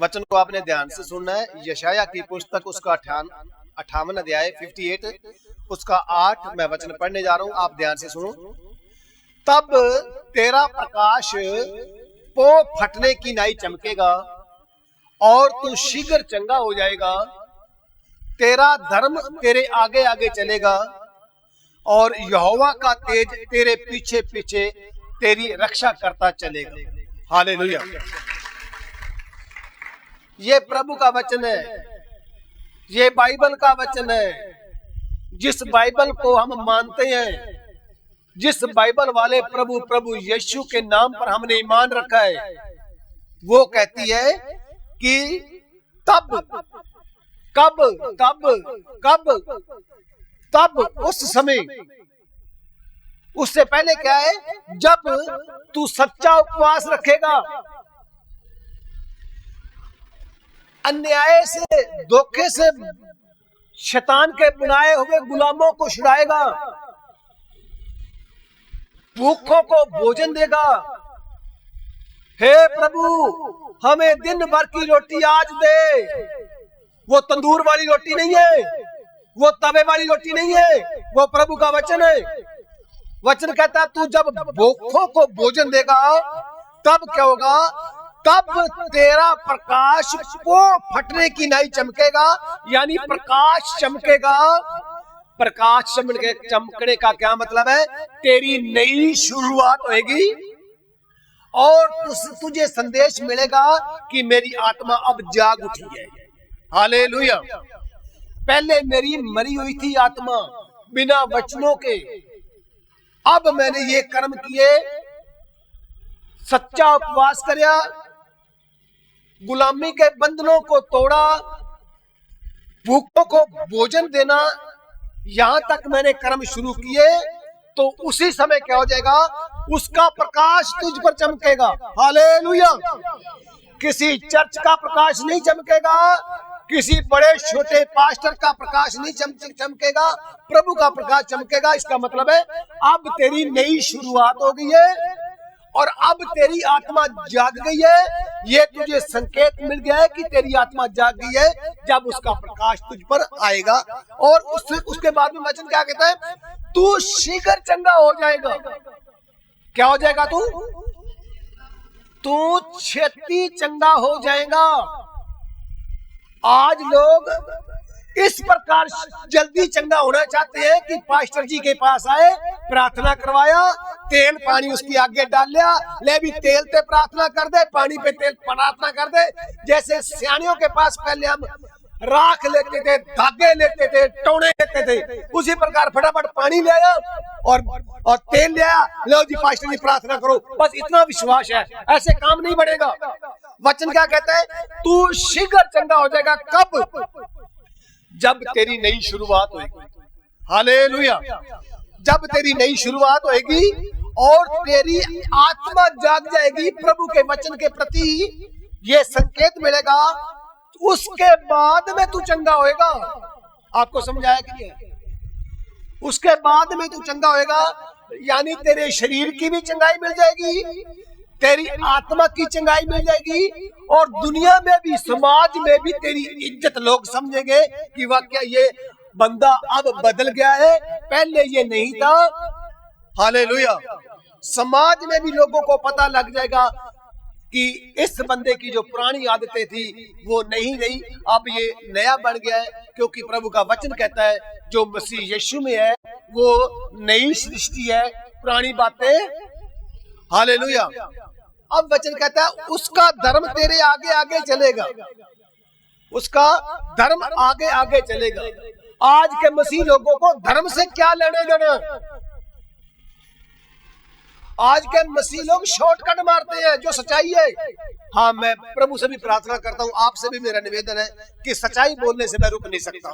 वचन को आपने ध्यान से सुनना है। यशाया की पुस्तक उसका 58 अध्याय 58 उसका 8 मैं वचन पढ़ने जा रहा हूं, आप ध्यान से सुनो। तब तेरा प्रकाश पो फटने की नाई चमकेगा और तू शीघ्र चंगा हो जाएगा। तेरा धर्म तेरे आगे आगे चलेगा और यहोवा का तेज तेरे पीछे पीछे तेरी रक्षा करता चलेगा। हालेलुया। ये प्रभु का वचन है, ये बाइबल का वचन है। जिस बाइबल को हम मानते हैं, जिस बाइबल वाले प्रभु प्रभु यीशु के नाम पर हमने ईमान रखा है, वो कहती है कि तब कब कब कब तब उस समय, उससे पहले क्या है, जब तू सच्चा उपवास रखेगा, अन्याय से धोखे से शैतान के बुलाए हुए गुलामों को छुड़ाएगा, भूखों को भोजन देगा। हे प्रभु, हमें दिन भर की रोटी आज दे। वो तंदूर वाली रोटी नहीं है, वो तवे वाली रोटी नहीं है, वो प्रभु का वचन है। वचन कहता है तू जब भूखों को भोजन देगा तब क्या होगा, तब तेरा प्रकाश को फटने की नाई चमकेगा, यानी प्रकाश चमकेगा। प्रकाश चमकने का क्या मतलब है, तेरी नई शुरुआत होगी और तुझे संदेश मिलेगा कि मेरी आत्मा अब जाग उठी है। हालेलुया। पहले मेरी मरी हुई थी आत्मा बिना वचनों के, अब मैंने ये कर्म किए, सच्चा उपवास करया, गुलामी के बंधनों को तोड़ा, भूखों को भोजन देना, यहां तक मैंने कर्म शुरू किए, तो उसी समय क्या हो जाएगा, उसका प्रकाश तुझ पर चमकेगा। हालेलुया। किसी चर्च का प्रकाश नहीं चमकेगा, किसी बड़े छोटे पास्टर का प्रकाश नहीं चमकेगा, प्रभु का प्रकाश चमकेगा। इसका मतलब है अब तेरी नई शुरुआत हो गई है और अब तेरी आत्मा जाग गई है। ये तुझे संकेत मिल गया है कि तेरी आत्मा जाग गई है जब उसका प्रकाश तुझ पर आएगा। और उसके बाद में वचन क्या कहता है, तू शीघ्र चंगा हो जाएगा। क्या हो जाएगा, तू छेती चंगा हो जाएगा। आज लोग इस प्रकार जल्दी चंगा होना चाहते हैं कि पास्टर जी के पास आए, प्रार्थना करवाया, तेल पानी उसकी आगे डाल लिया, ले भी तेल पे प्रार्थना कर दे, पानी पे तेल प्रार्थना कर दे। जैसे सियानियों के पास पहले हम राख लेते थे, धागे लेते थे, टोने लेते थे, उसी प्रकार फटाफट पानी ले आया और तेल ले आया, लो जी पास्टर जी प्रार्थना करो। बस इतना विश्वास है, ऐसे काम नहीं बढ़ेगा। वचन क्या कहता है, तू शीघ्र चंगा हो जाएगा। कब, जब तेरी नई शुरुआत होगी। हालेलुया। जब तेरी नई शुरुआत होगी और तेरी आत्मा जाग जाएगी प्रभु के वचन के प्रति, ये संकेत मिलेगा, उसके बाद में तू चंगा होएगा। आपको समझाया कि नहीं? उसके बाद में तू चंगा होएगा, यानी तेरे शरीर की भी चंगाई मिल जाएगी, तेरी आत्मा की चंगाई मिल जाएगी और दुनिया में भी, समाज में भी तेरी इज्जत लोग समझेंगे कि वाकई ये बंदा अब बदल गया है, पहले ये नहीं था। हालेलुया। समाज में भी लोगों को पता लग जाएगा कि इस बंदे की जो पुरानी आदतें थी वो नहीं रही, अब ये नया बन गया है। क्योंकि प्रभु का वचन कहता है जो मसीह यीशु में है वो नई सृष्टि है, पुरानी बातें। हालेलुया। अब वचन कहता है उसका धर्म तेरे आगे आगे चलेगा, उसका धर्म आगे आगे चलेगा। आज के मसीह लोगों को धर्म से क्या लेने देना। आज के मसीह लोग शॉर्टकट मारते हैं, जो सच्चाई है। हाँ, मैं प्रभु से भी प्रार्थना करता हूँ, आपसे भी मेरा निवेदन है कि सच्चाई बोलने से मैं रुक नहीं सकता,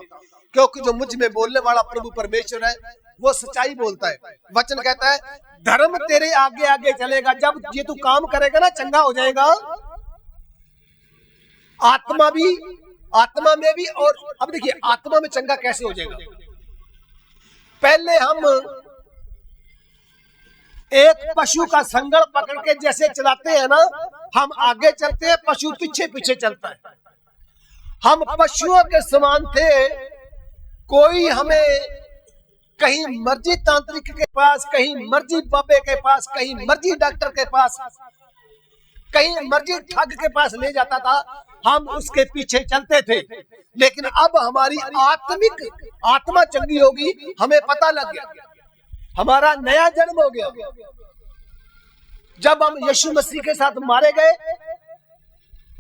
क्योंकि जो मुझ में बोलने वाला प्रभु परमेश्वर है वो सच्चाई बोलता है। वचन कहता है धर्म तेरे आगे आगे चलेगा। जब ये तू काम करेगा ना, चंगा हो जाएगा, आत्मा में भी। और अब देखिए आत्मा में चंगा कैसे हो जाएगा। पहले हम एक पशु का संगल पकड़ के जैसे चलाते हैं ना, हम आगे चलते हैं, पशु पीछे पीछे चलता है। हम पशुओं के समान थे, कोई हमें कहीं मर्जी तांत्रिक के पास, कहीं मर्जी बाबे के पास, कहीं मर्जी डॉक्टर के पास, कहीं मर्जी ठग के पास ले जाता था, हम उसके पीछे चलते थे। लेकिन अब हमारी आत्मा चंगी होगी, हमें पता लग गया, हमारा नया जन्म हो गया। जब हम यीशु मसीह के साथ मारे गए,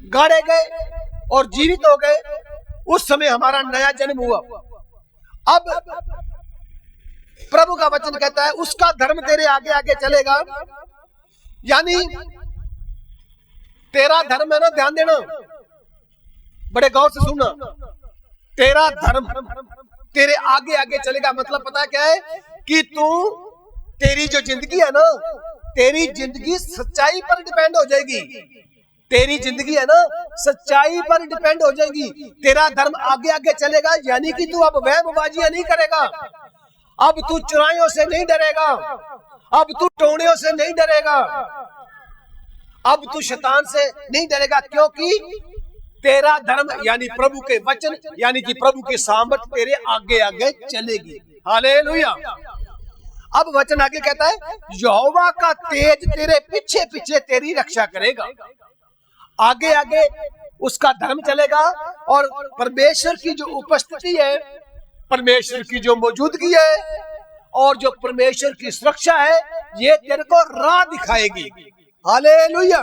गाड़े गए और जीवित हो गए, उस समय हमारा नया जन्म हुआ। अब प्रभु का वचन कहता है उसका धर्म तेरे आगे आगे चलेगा, यानी तेरा धर्म है ना, ध्यान देना, बड़े गौर से सुनना, तेरा धर्म तेरे आगे आगे चलेगा। मतलब पता क्या है कि तेरी जो जिंदगी है ना, तेरी जिंदगी सच्चाई पर डिपेंड हो जाएगी। तेरी जिंदगी है ना, सच्चाई पर डिपेंड हो जाएगी। तेरा धर्म आगे आगे चलेगा, यानी कि तू अब वहमबाजियां नहीं करेगा, अब तू चुराइयों से नहीं डरेगा, अब तू टोनियों से नहीं डरेगा, अब तू शैतान से नहीं डरेगा, क्योंकि तेरा धर्म यानी प्रभु के वचन, यानी कि प्रभु की सामर्थ तेरे आगे आगे चलेगी। हालेलुया। अब वचन आगे कहता है यहोवा का तेज तेरे पीछे पीछे तेरी रक्षा करेगा। आगे आगे उसका धर्म चलेगा और परमेश्वर की जो उपस्थिति है, परमेश्वर की जो मौजूदगी है और जो परमेश्वर की सुरक्षा है, ये तेरे को राह दिखाएगी। हालेलुया,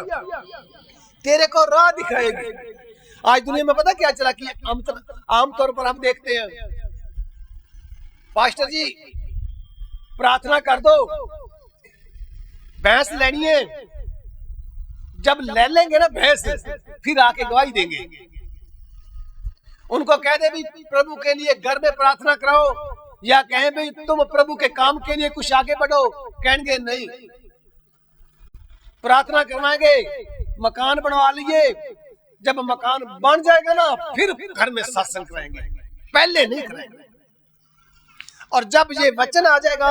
तेरे को राह दिखाएगी। आज दुनिया में पता क्या चला कि आमतौर पर हम देखते हैं, पास्टर जी प्रार्थना कर दो, भैंस लेनी है, जब ले लेंगे ना भैंस, फिर आके गवाही देंगे। उनको कह दे भी प्रभु के लिए घर में प्रार्थना कराओ, या कहें भी तुम प्रभु के काम के लिए कुछ आगे बढ़ो, कहेंगे नहीं। प्रार्थना करवाएंगे, मकान बनवा लिए, जब मकान बन जाएगा ना फिर घर में सत्संग कराएंगे, पहले नहीं कराएंगे। और जब ये वचन आ जाएगा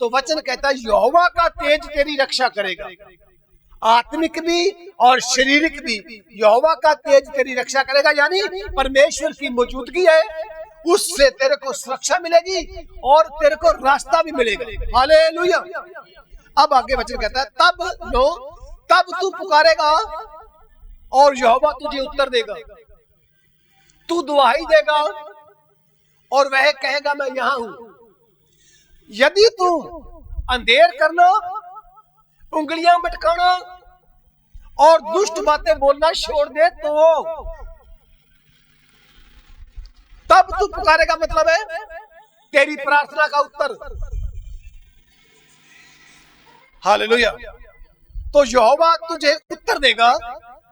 तो वचन कहता है यहोवा का तेज तेरी रक्षा करेगा, आत्मिक भी और शारीरिक भी। यहोवा का तेज तेरी रक्षा करेगा, यानी परमेश्वर की मौजूदगी है, उससे तेरे को सुरक्षा मिलेगी और तेरे को रास्ता भी मिलेगा। हालेलुया। अब आगे वचन कहता है तब तू पुकारेगा और यहोवा तुझे उत्तर देगा, तू दुहाई देगा और वह कहेगा मैं यहां हूं। यदि तू अंधेर करना, उंगलियां मटकाना और दुष्ट बातें बोलना छोड़ दे तो तब तू पुकारेगा, मतलब है तेरी प्रार्थना का उत्तर। हालेलुया। तो यहोवा तुझे उत्तर देगा,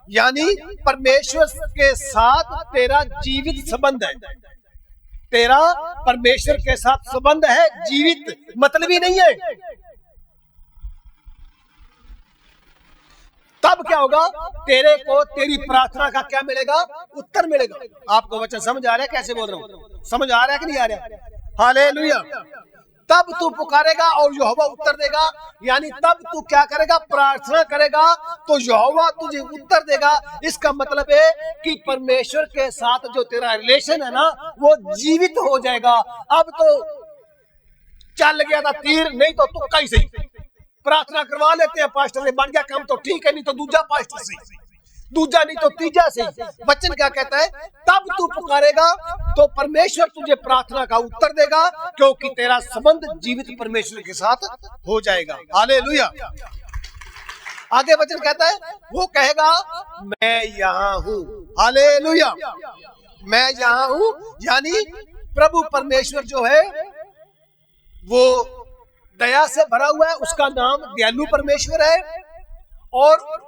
यानी परमेश्वर के साथ तेरा जीवित संबंध है, तेरा परमेश्वर के साथ संबंध है, जीवित मतलब ही नहीं है। तब क्या होगा, तेरे को तेरी प्रार्थना का क्या मिलेगा, उत्तर मिलेगा। आपको वचन समझ आ रहा है कैसे बोल रहा हूं, समझ आ रहा है कि नहीं आ रहा? हालेलुया। तब तू पुकारेगा और यहोवा उत्तर देगा, यानी तब तू क्या करेगा, प्रार्थना करेगा तो यहोवा तुझे उत्तर देगा। इसका मतलब है कि परमेश्वर के साथ जो तेरा रिलेशन है ना, वो जीवित हो जाएगा। अब तो चल गया था तीर, नहीं तो तुक्का ही सही, प्रार्थना करवा लेते हैं पास्टर से, बन गया काम तो ठीक है, नहीं तो दूजा पास्टर से, दूजा नहीं तो तीजा से। वचन क्या कहता है, तब तू पुकारेगा तो परमेश्वर तुझे प्रार्थना का उत्तर देगा, क्योंकि तेरा संबंध जीवित परमेश्वर के साथ हो जाएगा। हालेलुया। आगे वचन कहता है वो कहेगा मैं यहाँ हूँ। हालेलुया, मैं यहाँ हूँ, यानी प्रभु परमेश्वर जो है वो दया से भरा हुआ है, उसका नाम दयालु परमेश्वर है। और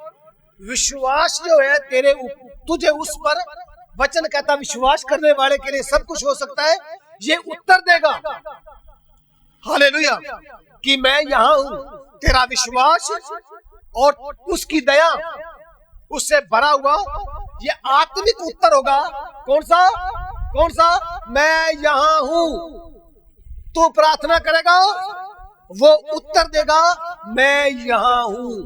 विश्वास जो है तुझे उस पर, वचन कहता विश्वास करने वाले के लिए सब कुछ हो सकता है, ये उत्तर देगा। हालेलुया, कि मैं यहाँ हूँ। तेरा विश्वास और उसकी दया उससे भरा हुआ ये आत्मिक उत्तर होगा। कौन सा? मैं यहाँ हूँ। तू प्रार्थना करेगा, वो उत्तर देगा मैं यहाँ हूँ,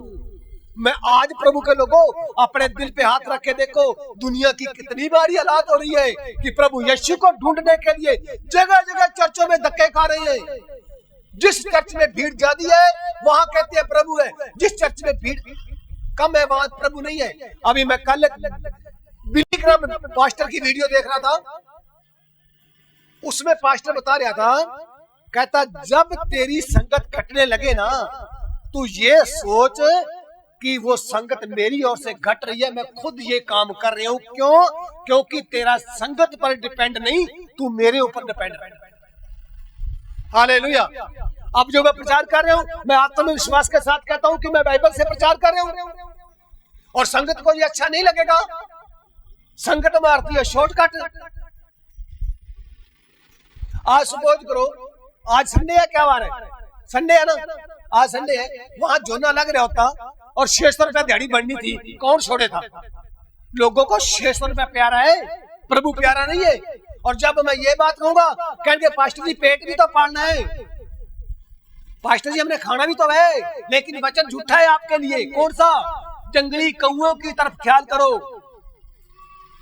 मैं आज प्रभु के लोगों अपने दिल पे हाथ रख के देखो, दुनिया की कितनी बारी हालात हो रही है कि प्रभु यीशु को ढूंढने के लिए जगह जगह चर्चों में धक्के खा रहे हैं। जिस चर्च में भीड़ ज्यादा है वहां कहते हैं प्रभु है, जिस चर्च में भीड़ कम है वहां प्रभु नहीं है। अभी मैं कल बिली ग्राम पास्टर की वीडियो देख रहा था, उसमें पास्टर बता रहा था, कहता जब तेरी संगत घटने लगे ना, तू ये सोच कि वो संगत मेरी ओर से घट रही है, मैं खुद ये काम कर रहा हूं। क्यों? क्योंकि तेरा संगत पर डिपेंड नहीं, तू मेरे ऊपर डिपेंड है। हालेलुया। अब जो मैं प्रचार कर रहा हूं, मैं आत्मविश्वास के साथ कहता हूं कि मैं बाइबल से प्रचार कर रहा हूं, और संगत को ये अच्छा नहीं लगेगा। संगत मारती है शॉर्टकट। आज सपोज करो, आज संडे है, क्या वार है? संडे है ना, आज संडे है। वहां जोना लग रहा होता और 600 रुपया दिहाड़ी बढ़नी थी, कौन छोड़े था? लोगों को 600 रुपया प्यारा है, प्रभु प्यारा नहीं है। और जब मैं ये बात कहूंगा, कहेंगे पास्टर जी पेट भी तो पालना है। पास्टर जी हमने खाना भी तो है, लेकिन वचन झूठा है आपके लिए। कौन सा? जंगली कौओं की तरफ ख्याल करो,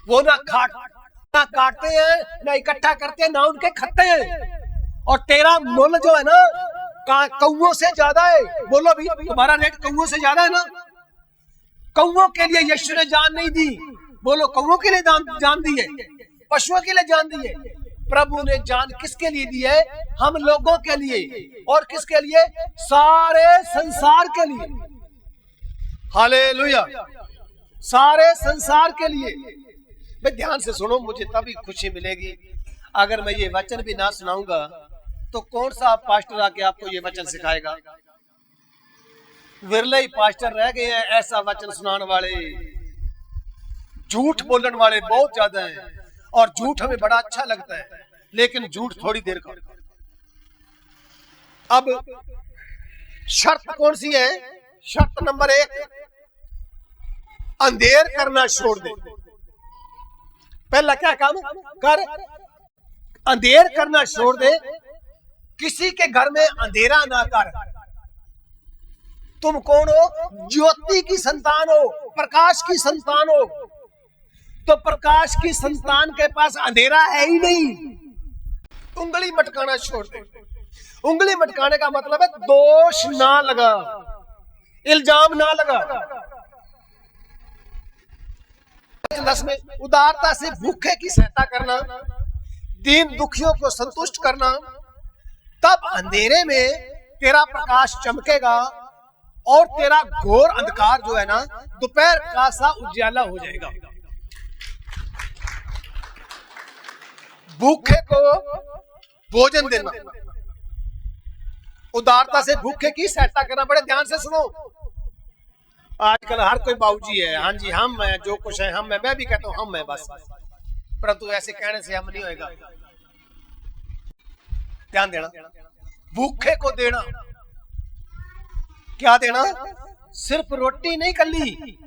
वो ना काटते हैं, ना इकट्ठा करते हैं, ना उनके खाते हैं। और तेरा मोल जो है ना कौओं से ज्यादा है। बोलो भी, तुम्हारा रेट कौओं से ज्यादा है ना। कौओं के लिए यीशु ने जान नहीं दी। बोलो, कौओं के लिए जान दी है, पशुओं के लिए जान दी है। प्रभु ने जान किसके लिए दी है? हम लोगों के लिए। और किसके लिए? सारे संसार के लिए। हालेलुया, सारे संसार के लिए। मैं ध्यान से सुनो, मुझे तभी खुशी मिलेगी। अगर मैं ये वचन भी ना सुनाऊंगा तो कौन सा पास्टर आके आपको ये वचन सिखाएगा? विरले ही पास्टर रह गए हैं ऐसा वचन सुनाने वाले। झूठ बोलने वाले बहुत ज्यादा हैं, और झूठ हमें बड़ा अच्छा लगता है, लेकिन झूठ थोड़ी देर का। अब शर्त कौन सी है? शर्त नंबर 1, अंधेर करना छोड़ दे। पहला क्या काम कर? अंधेर करना छोड़ दे। किसी के घर में अंधेरा ना कर। तुम कौन हो? ज्योति की संतान हो, प्रकाश की संतान हो। तो प्रकाश की संतान के पास अंधेरा है ही नहीं। उंगली मटकाना छोड़ दे। उंगली मटकाने का मतलब है दोष ना लगा, इल्जाम ना लगा। 10 में उदारता से भूखे की सहायता करना, दीन दुखियों को संतुष्ट करना, तब अंधेरे में तेरा प्रकाश चमकेगा और तेरा घोर अंधकार जो है ना दोपहर का सा उजाला हो जाएगा। भूखे को भोजन देना, उदारता से भूखे की सहायता करना। बड़े ध्यान से सुनो, आजकल हर कोई बाबूजी है, हाँ जी हम है, जो कुछ है हम है। मैं भी कहता हूँ हम है बस, परंतु ऐसे कहने से हम नहीं होएगा। ध्यान देना, भूखे को देना। क्या देना? सिर्फ रोटी नहीं कल्ली,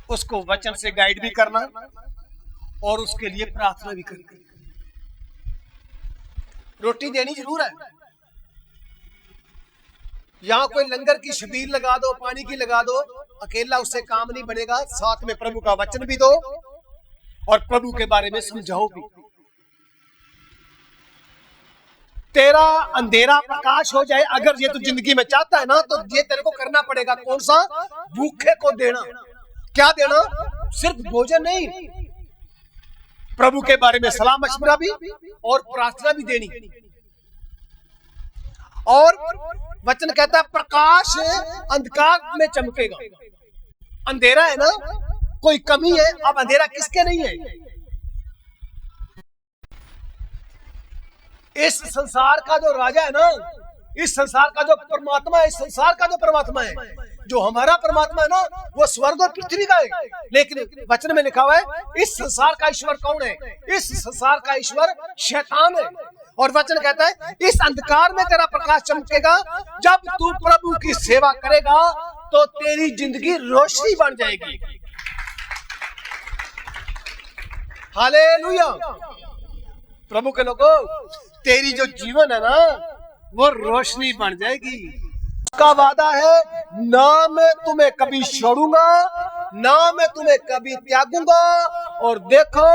उसको वचन से गाइड भी करना और उसके लिए प्रार्थना भी करना। रोटी देनी जरूर है। यहां कोई लंगर की शबीर लगा दो, पानी की लगा दो, अकेला उससे काम नहीं बनेगा। साथ में प्रभु का वचन भी दो और प्रभु के बारे में समझाओ भी। तेरा अंधेरा प्रकाश हो जाए, अगर ये तू जिंदगी में चाहता है ना, तो ये तेरे को करना पड़ेगा। कौन सा? भूखे को देना। क्या देना? सिर्फ भोजन नहीं, प्रभु के बारे में सलाह मशवरा भी और प्रार्थना भी देनी। और वचन कहता है प्रकाश अंधकार में चमकेगा। अंधेरा है ना, कोई कमी है। अब अंधेरा किसके नहीं है? इस संसार का जो राजा है ना, इस संसार का जो परमात्मा है, इस संसार का जो परमात्मा है, जो हमारा परमात्मा है ना, वो स्वर्ग और पृथ्वी का है। लेकिन वचन में लिखा हुआ है इस संसार का ईश्वर कौन है? इस संसार का ईश्वर शैतान है। और वचन कहता है इस अंधकार में तेरा प्रकाश चमकेगा। जब तू प्रभु की सेवा करेगा तो तेरी जिंदगी रोशनी बन जाएगी। हालेलुया। प्रभु के लोगों, तेरी जो जीवन है ना, वो रोशनी बन जाएगी। उसका वादा है, ना मैं तुम्हें कभी छोड़ूंगा, ना मैं तुम्हें कभी त्यागूंगा, और देखो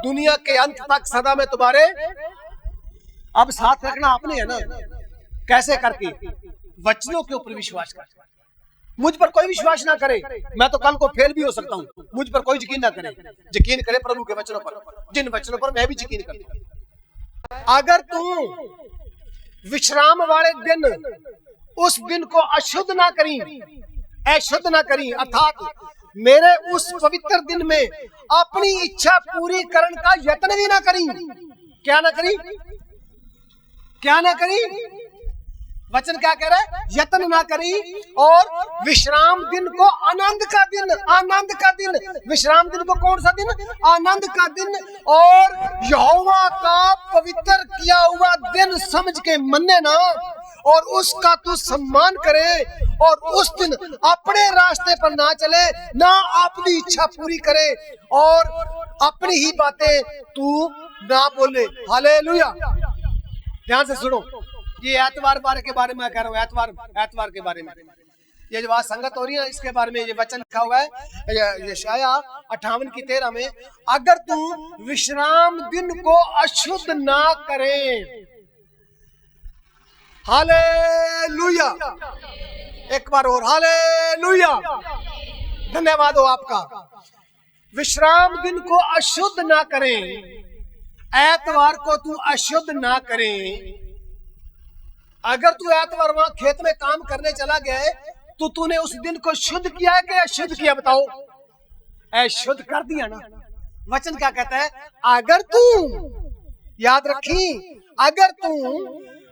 दुनिया के अंत तक सदा मैं तुम्हारे। अब साथ रखना आपने है ना, कैसे करके? वचनों के ऊपर विश्वास कर। मुझ पर कोई विश्वास ना करे, मैं तो कल को फेल भी हो सकता हूं। मुझ पर कोई यकीन ना करे, यकीन करे प्रभु के वचनों पर, जिन वचनों पर मैं भी यकीन करता। अगर तू विश्राम वाले दिन उस दिन को अशुद्ध ना करी, अशुद्ध ना करी, अर्थात मेरे उस पवित्र दिन में अपनी इच्छा पूरी करने का यत्न भी ना करी। क्या ना करी? क्या ना करी? वचन क्या कह रहा है? यत्न ना करी, और विश्राम दिन को आनंद का दिन, आनंद का दिन। विश्राम दिन को कौन सा दिन? आनंद का दिन, और यहोवा का पवित्र किया हुआ दिन समझ के मन्ने ना, और उसका तू सम्मान करे, और उस दिन अपने रास्ते पर ना चले, ना अपनी इच्छा पूरी करे, और अपनी ही बातें तू ना बोले। हालेलुया। ध्यान से सुनो, ये एतवार बार के बारे में कह रहा हूँ, एतवार के बारे में। ये जो बात संगत हो रही है इसके बारे में ये वचन लिखा हुआ है यशाया 58 की 13 में, अगर तू विश्राम दिन को अशुद्ध ना करे। हालेलुया। एक बार और हालेलुया। धन्यवाद हो आपका। विश्राम दिन को अशुद्ध ना करें, एतवार को तू अशुद्ध ना करें। अगर तू एतवार वहां खेत में काम करने चला गया है, तो तूने उस दिन को शुद्ध किया है कि अशुद्ध किया? बताओ। अशुद्ध कर दिया ना। वचन क्या कहता है? अगर तू, याद रखी, अगर तू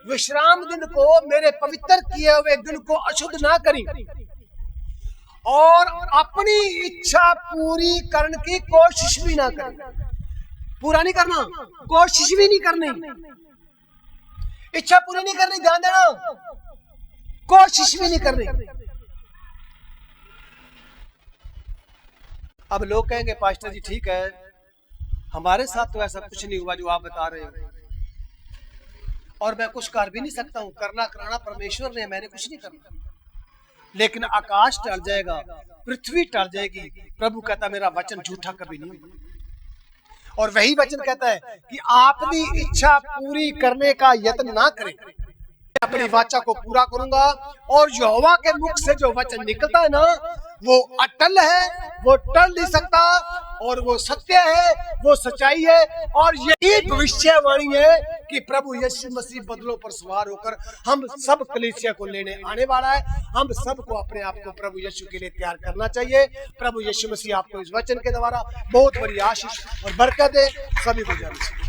विश्राम दिन को, मेरे पवित्र किए हुए दिन को अशुद्ध ना करी, और अपनी इच्छा पूरी करने की कोशिश भी ना करी। पूरा नहीं करना, कोशिश भी नहीं करनी, इच्छा पूरी नहीं करनी, ध्यान देना, कोशिश भी नहीं करनी। अब लोग कहेंगे पास्टर जी ठीक है, हमारे साथ तो ऐसा कुछ नहीं हुआ जो आप बता रहे हो, और मैं कुछ कर भी नहीं सकता हूं, करना कराना परमेश्वर ने, मैंने कुछ नहीं करना। लेकिन आकाश टल जाएगा, पृथ्वी टल जाएगी, प्रभु कहता मेरा वचन झूठा कभी नहीं होगा। और वही वचन कहता है कि अपनी इच्छा पूरी करने का यत्न ना करें, अपनी वाचा को पूरा करूंगा। और यहोवा के मुख से जो वचन निकलता है ना, वो अटल है, वो टल नहीं सकता, और वो सत्य है, वो सच्चाई है। और यही भविष्यवाणी है कि प्रभु यीशु मसीह बदलों पर सवार होकर हम सब कलीसिया को लेने आने वाला है। हम सबको अपने आप को प्रभु यीशु के लिए तैयार करना चाहिए। प्रभु यीशु मसीह आपको इस वचन के द्वारा बहुत बड़ी आशीष और बरकत दे। सभी को जय मसीह।